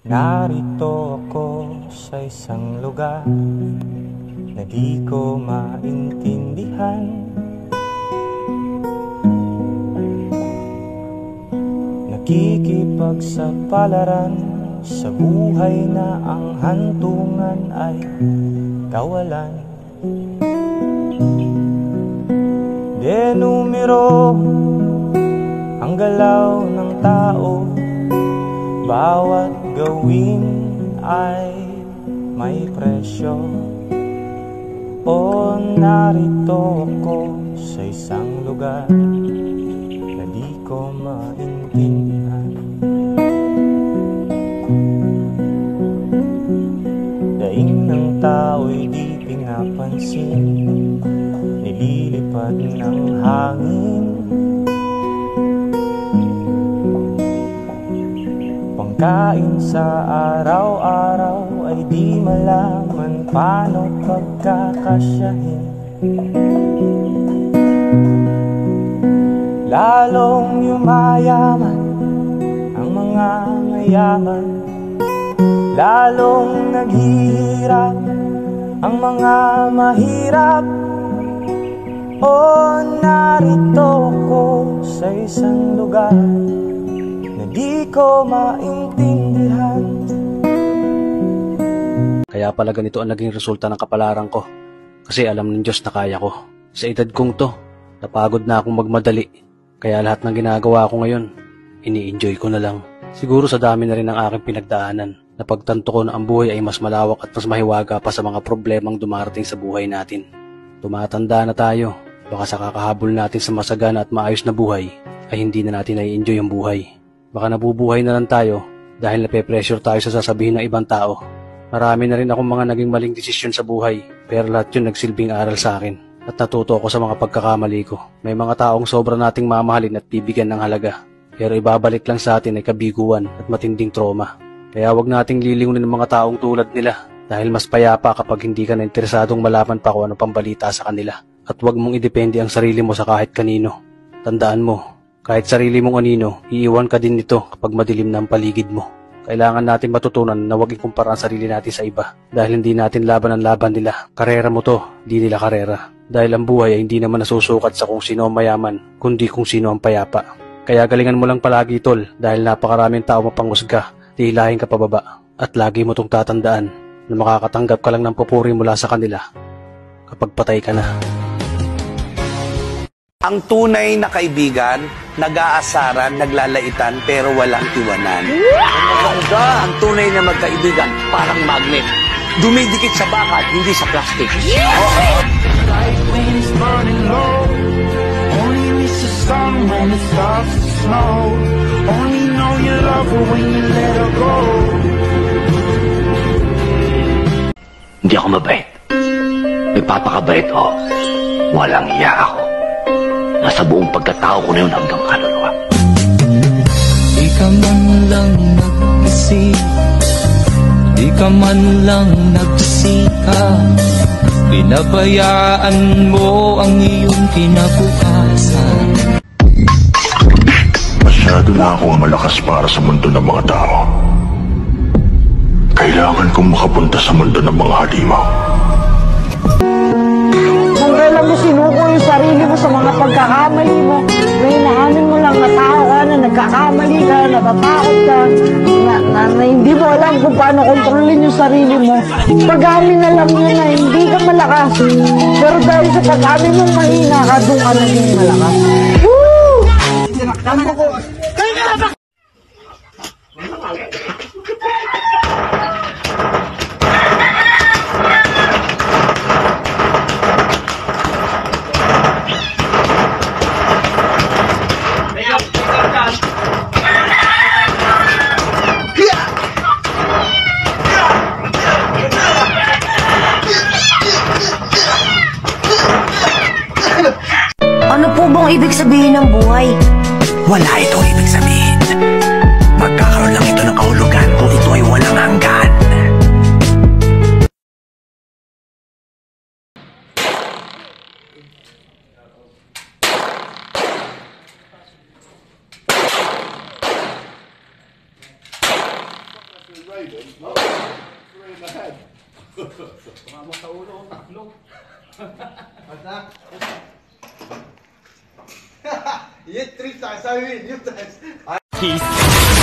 Narito ako sa isang lugar na di ko maintindihan. Nakikipagsapalaran sa buhay na ang hantungan ay kawalan. Denumero ang galaw ng tao, bawat gawin ay may presyo. O narito ako sa isang lugar na di ko maintindihan. Daing ng tao'y di pinapansin, nililipad ng hangin. Pangkain sa araw-araw ay di malaman paano pagkakasyahin. Lalong yumayaman ang mga mayaman, lalong naghihirap ang mga mahirap. O narito ko sa isang lugar na di ko maintindihan. Kaya pala ganito ang naging resulta ng kapalaran ko. Kasi alam ng Diyos na kaya ko. Sa edad kong to, napagod na akong magmadali. Kaya lahat ng ginagawa ko ngayon, ini-enjoy ko na lang. Siguro sa dami na rin ng aking pinagdaanan, napagtanto ko na ang buhay ay mas malawak at mas mahiwaga pa sa mga problemang dumarating sa buhay natin. Tumatanda na tayo, baka sa kakahabol natin sa masagana at maayos na buhay, ay hindi na natin nai-enjoy ang buhay. Baka nabubuhay na lang tayo dahil nape-pressure tayo sa sasabihin ng ibang tao. Marami na rin akong mga naging maling desisyon sa buhay, pero lahat yun nagsilbing aral sa akin. At natuto ako sa mga pagkakamali ko. May mga taong sobra nating mamahalin at bibigyan ng halaga, pero ibabalik lang sa atin ay kabiguan at matinding trauma. Kaya wag nating liliwin ng mga taong tulad nila, dahil mas payapa kapag hindi ka na interesadong malaman pa kung ano pang balita sa kanila. At wag mong idepende ang sarili mo sa kahit kanino. Tandaan mo, kahit sarili mong anino, iiwan ka din nito kapag madilim na ang paligid mo. Kailangan natin matutunan na huwag ikumpara ang sarili natin sa iba, dahil hindi natin laban ang laban nila. Karera mo to, di nila karera. Dahil ang buhay ay hindi naman nasusukat sa kung sino ang mayaman, kundi kung sino ang payapa. Kaya galingan mo lang palagi, tol, dahil napakaraming tao mapanghusga, tihilahin ka pababa. At lagi mo tong tatandaan na makakatanggap ka lang ng pupuri mula sa kanila kapag patay ka na. Ang tunay na kaibigan, nag-aasaran, naglalaitan, pero walang iwanan. Maganda, ang tunay na magkaibigan, parang magnet. Dumidikit sa bakal, hindi sa plastic. Light winds burning low. Only miss the sun when it starts to snow. Only know you love her when you let her go. Hindi ako mabait. Nagpapakabait ako. Walang iya ako. Nasa buong pagkatao ko na yun hanggang kaluluwa. Di ka man lang nag-isip, di ka man lang nagsisika, pinabayaan mo ang iyong kinabukasan. Masyado na akong malakas para sa mundo ng mga tao. Kailangan kong makapunta sa mundo ng mga halimaw. Kung kailan mo sinuko yung sarili mo sa mga pagkakamali mo, may inaamin mo lang na tao ka, na nagkakamali ka, natatakot ka, na hindi mo alam kung paano kontrolin yung sarili mo. Pag-amin na lang yun na hindi ka malakas, pero dahil sa pag-amin mong mahina ka, doon ka naging malakas. Woo! Ano po bang ibig sabihin ng buhay? Wala itong ibig sabihin. Magkakaroon lang ito ng kahulugan kung ito ay walang hanggan. Peace.